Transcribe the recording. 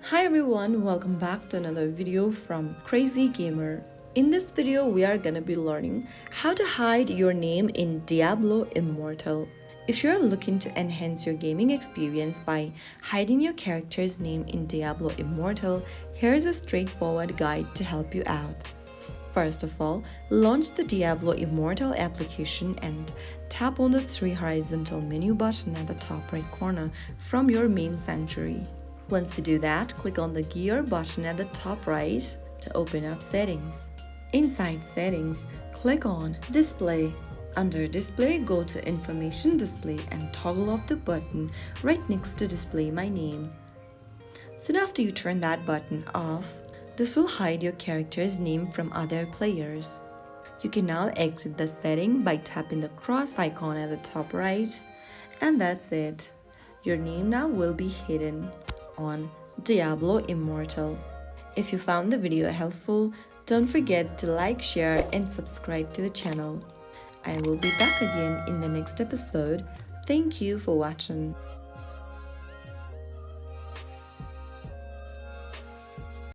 Hi everyone, welcome back to another video from Crazy Gamer. In this video, we are gonna be learning how to hide your name in Diablo Immortal. If you're looking to enhance your gaming experience by hiding your character's name in Diablo Immortal, here's a straightforward guide to help you out. First of all, launch the Diablo Immortal application and tap on the three horizontal menu button at the top right corner from your main sanctuary. Once you do that, click on the gear button at the top right to open up settings. Inside settings, click on Display. Under Display, go to Information Display and toggle off the button right next to Display My Name. Soon after you turn that button off, this will hide your character's name from other players. You can now exit the setting by tapping the cross icon at the top right, and that's it. Your name now will be hidden on Diablo Immortal. If you found the video helpful, don't forget to like, share, and subscribe to the channel. I will be back again in the next episode. Thank you for watching.